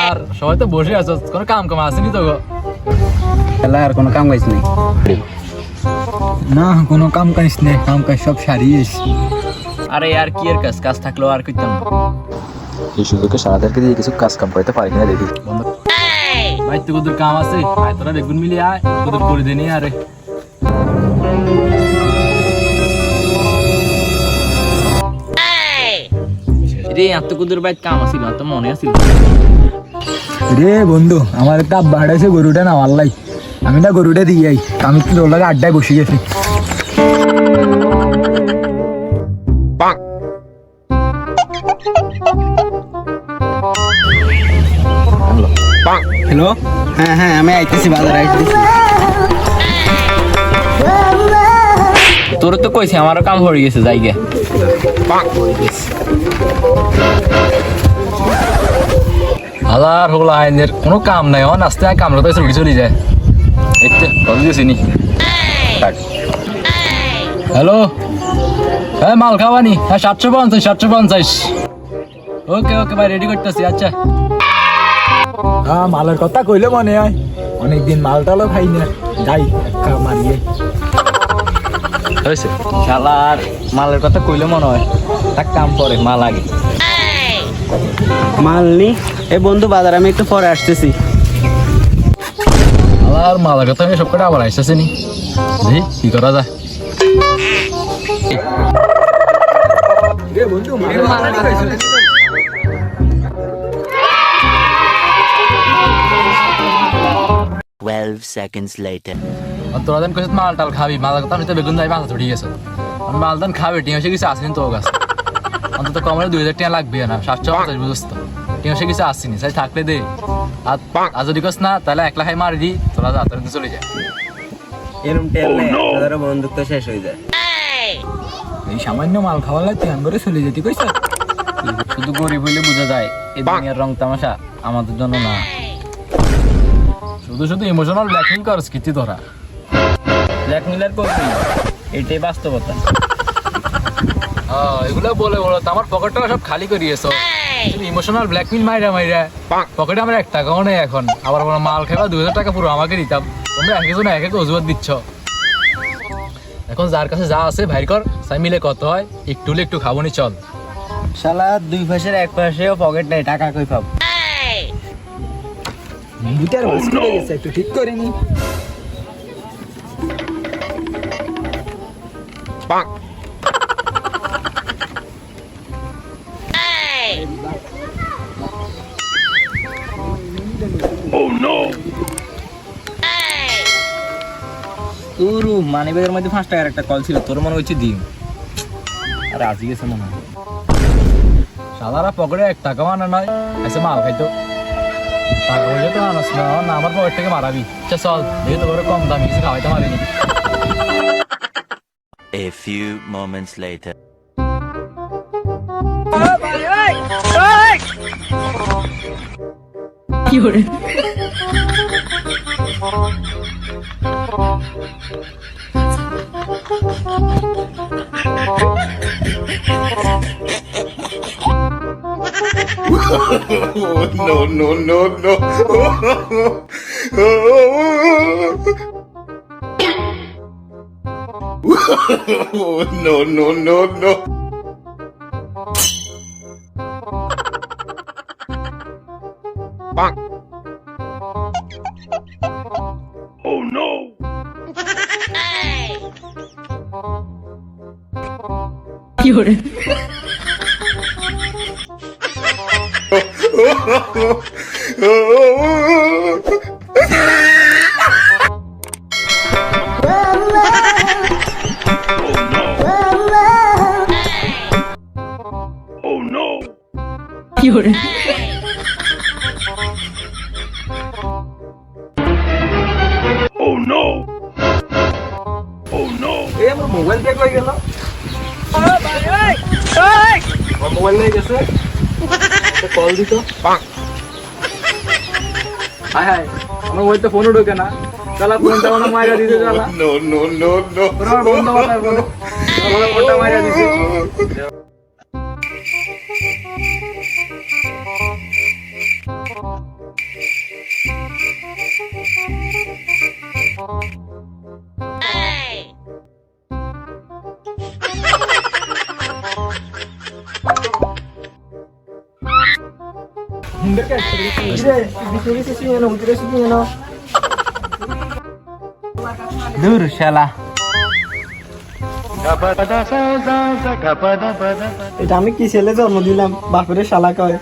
আর সবাই তো বসে আছো, কোনো কাম কাম আসেনি তো? আর কোনো কাম কাজ নেই না, কোনো কাম কাজ নেই, কাম কাজ সব সারিয়েছ। আরে আর কি এর কাজ, কাজ থাকলেও আর করতাম না। এই সুযোগে সারাদেরকে দিয়ে কিছু কাজ কাম করতে পারি কিনা দেখি। ভাই তো কুদুর কাম আছে, ভাই তোরা বেগুন মিলিয়ে আয়, কুদুর করে দেনি। আরে রে এত কুদুর ভাই কাম আছিল, তো মনে আছিল রে বন্ধু, আমার একটা আব্বা হারাইছে গরুটা না আল্লাহ, আমি না গরুটা দিয়ে যাই, আমি তো তোর লাগে আড্ডায় বসে গেছি। হ্যালো, হ্যাঁ হ্যাঁ আমি আইতেছি, বাজারে আইতেছি। তোর তো কইছে আমারও কাম হয়ে গেছে, যাই গে। হাজার হল আইনের কোনো কাম নাই, আমার নাস্তে আয় কামড়া তো ছুটি চলে যায়। এতে বল দিয়েছি নি। হ্যালো, হ্যাঁ মাল খাওয়ানি, হ্যাঁ 750 750। ওকে ওকে ভাই, রেডি করতেছি। আচ্ছা হ্যাঁ, মালের কথা কইলে মনে হয় অনেকদিন মাল টালও খাই না, যাই মারিয়ে। হয়েছে শালার মালের কথা কইলে মনে হয় এক কাম করে, মাল আগে মাল নি এ বন্ধু, বাজার আমি একটু পরে আসতেছি। আর মালের কথা আমি সব কটা আবার আসতেছি নি, দেখি কি করা যায়। বন্ধু 12 seconds later. তোরা দেন কইছিস মাল টাল খাবি, মালের কথা আমি তো বেগুন যাই বাঁচা ছুটি গেছে। মাল দান খাবে, টিয়া সে কিছু আসেনি তো গাছ, অন্তত কমরে 2000 টাকা লাগবে না, 750 বুঝছ তো। টিয়া সে কিছু আসেনি, তাই থাকলে দে। আর যদি কস না তাহলে 1 লাখ মারি দি, তোরা যা তোর চলে যায়। এরম টেলে ধরো বন্ধুত্ব শেষ হয়ে যায়। এই সামান্য মাল খাওয়া লাগতে করে চলে যেতে কইছ। শুধু গরিব হইলে বোঝা যায় এই দুনিয়ার রং তামাশা আমাদের জন্য না। শুধু শুধু ইমোশনাল ব্ল্যাকমেইল করস কিতি তোরা। ব্ল্যাকমেইলার করবি, এটাই বাস্তবতা। এগুলো বলে বলো তো আমার পকেটটা সব খালি করিয়েছো। ইমোশনাল ব্ল্যাকমেইল মাইরা মাইরা পকেটে আমার 1 টাকাও নেই এখন। আবার বলো মাল খাইবা 2000 টাকা পুরো আমাকে দিতাম। তোমরা একজন এক এক অজুহাত দিচ্ছ। এখন যার কাছে যা আছে ভাই কর, সাই মিলে কত হয় একটু হলে একটু খাবো নি, চল। শালা দুই পাশের এক পাশেও পকেট নেই, টাকা কই পাবো? গিটার বাস করে গেছে, একটু ঠিক করে নি। তোর মানি ব্যাগের মধ্যে 5 টাকার একটা কল ছিল, তোর মনে হচ্ছে দিম। আরে আজি গেছে মনে হয়। সাদারা পকেটে 1 টাকা আনা নয়, এসে মাল খাইতো। টাকা পয়সা তো আনাস না, না আমার পকেট থেকে মারাবি। আচ্ছা চল, দেখি তো কম দামি কিছু খাওয়াইতে মারিনি। A few moments later. কি হরে No, no, no, no. No, no, no, no. Oh no. কি হরে Oh no. কি হরে Oh no. Oh no. এই আমার মোবাইল ব্যাগ হয়ে গেল। মোবাইল নিয়ে গেছে, কল দিত। হায় হায়, আমার মোবাইল তো ফোনও ঢোকে না। চালা ফোনটা মাইরা দিতে চালা। No, no, no, no. বন্ধ কথা বলো। তোমাকে ফোনটা মারিয়া দিছি দূর শালা এটা আমি কি ছেলে জন্ম দিলাম বাপরে শালা কয়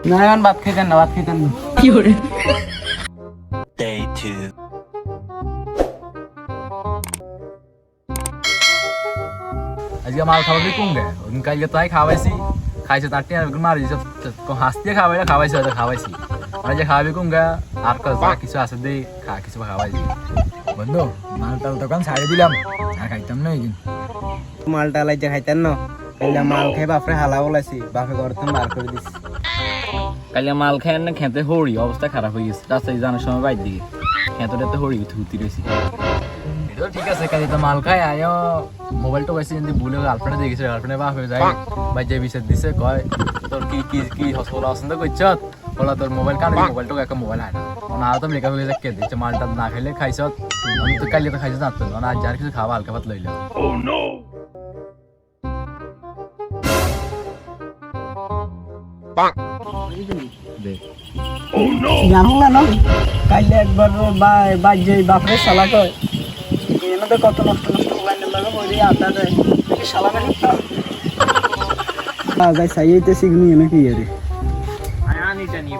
না এখন ভাত খাইতেন না ভাত খাইতেন না Fiore, Day 2. আজকে মাল খাওয়াবি কোন গে ওদিন কালকে তাই খাওয়াইছি খাইছে তার টিয়া মারি দিছে হাসতে খাওয়াইছি হয়তো খাওয়াইছি আর যে খাওয়াবি কোন গে আর কিছু আছে দে কিছু খাওয়াইছি বন্ধু মাল টাল দোকান ছাড়ে দিলাম আর খাইতাম না এইদিন মালটা লাইতে খাইতেন না কাইলা মাল খাই বাপরে হালা বলাইছি বাপে করতেন বার করে দিছি কালকে মাল খাই না খেতে হড়ি অবস্থা খারাপ হয়ে গেছে রাস্তায় জানার সময় বাইর দিকে খেতে হড়ি উঠি রয়েছি এটাও ঠিক আছে কাজে তো মাল খাই আয়ো মোবাইলটা পাইছি যদি ভুলে গার্লফ্রেন্ডে দেখেছে গার্লফ্রেন্ডে বাপ হয়ে যায় বা যে বিষয় দিছে কয় তোর কি কি কি হসপিটাল পছন্দ করছ বলা তোর মোবাইল কানে মোবাইলটা একটা মোবাইল হয় না আর তো মেকা হয়ে যায় কে দিচ্ছে মালটা না খাইলে খাইছ আমি তো কালকে তো খাইছ না তো আর যার কিছু খাওয়া হালকা পাত লইলাম Oh no! Oh no! জানো না কাইলে একবার বাজে বাপরে শালা কয় এনে তো কত নষ্ট নষ্ট মোবাইল লাগে বলি আড্ডা দেয় কি শালা মানে যাই সাইতে সিগনি নাকি এরে আনিটা নিয়ে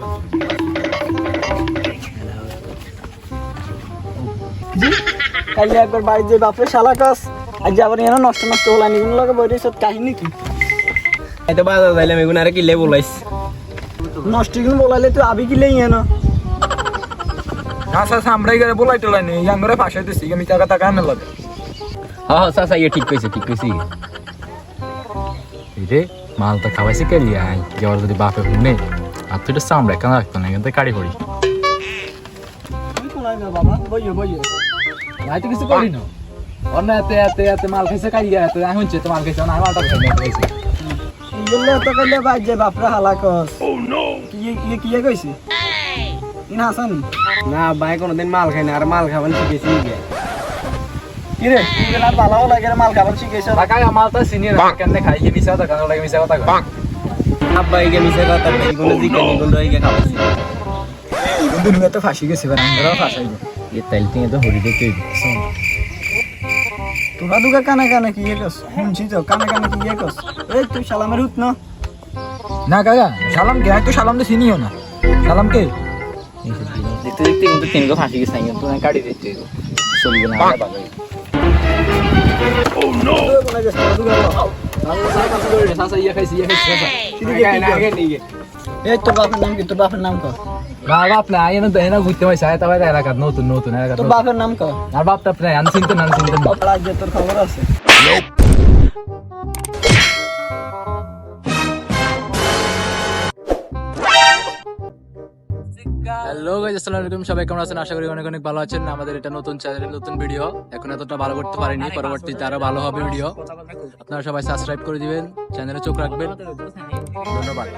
কাইলে একবার বাজে বাপরে শালা কস আজ আবার এনে নষ্ট নষ্ট হলা নিগুন লাগে বলি সব কাহিনী কি এত বাজার যাইলাম এগুন আরে কিলে বলাইছ নষ্ট গুণ বলালে তুই আবি কি লেই এনো আচ্ছা আচ্ছা আমরাই গেলে বলাই তোলাই নেই আমরা পাশে দিছি আমি টাকা টাকা আনে লাগে হ্যাঁ চাচা ইয়ে ঠিক কইছে রে মাল তো খাওয়াইছে কে লিয়া যাওয়ার যদি বাপে শুনে আর তুই তো সামনে কেন রাখতো না কিন্তু কাড়ি পড়ি তুই কোলাই না বাবা বইও বইও নাই তো কিছু করি না অন্য এতে মাল খাইছে কাড়ি গিয়া তো এখন চেতে মাল খাইছে না মালটা খাইছে ইলে তো কাইলে বাজে বাপরে হালা কস Oh no! কি কইছি ইনা হাসান না ভাই কোনোদিন মাল খাই না আর মাল খাবেন শিখেছি গে কিরে তুই না পালাও লাগে মাল খাবার শিখেছ টাকা মাল তো সিনিয়র কেন খাই কি মিছা কথা কারণ লাগে মিছা কথা কয় আব্বাই গে মিছে কথা কই কোনো জিকে নি কোন রইগে খাবেছি বন্ধু নুয়ে তো ফাঁসি গেছে এবার আমরাও ফাঁসাইব এই তেল থেকে তো হরি দেখতে তোরা দুগা কানে কানে কি কস শুনছি তো কানে কানে কি কস এই তুই সালামের হুত না না কাকা সালাম কে তো সালাম তো চিনিও না সালাম কে দেখতে দেখতে কিন্তু তিনগো ফাঁসি গেছে কিন্তু না কাটি দিচ্ছে চলবে না Oh no! কোনে গেছ দুগা চাচা ইয়ে খাইছি এই তোর বাপের নাম কি তোর বাপের নাম ক বাপ না আইনা তো এনা ঘুরতে হয় সাথে তবে এলাকা নতুন এলাকা তোর বাপের নাম ক আর বাপটা প্রায় আনচিন্ত বাপড়া যে তোর খবর আছে হ্যালো গাইস আসসালামু আলাইকুম সবাই কেমন আছেন আশা করি অনেক অনেক ভালো আছেন আমাদের এটা নতুন চ্যানেল নতুন ভিডিও এখন এতটা ভালো করতে পারিনি পরবর্তীতে আরো ভালো হবে ভিডিও আপনারা সবাই সাবস্ক্রাইব করে দিবেন চ্যানেলে চোখ রাখবেন ধন্যবাদ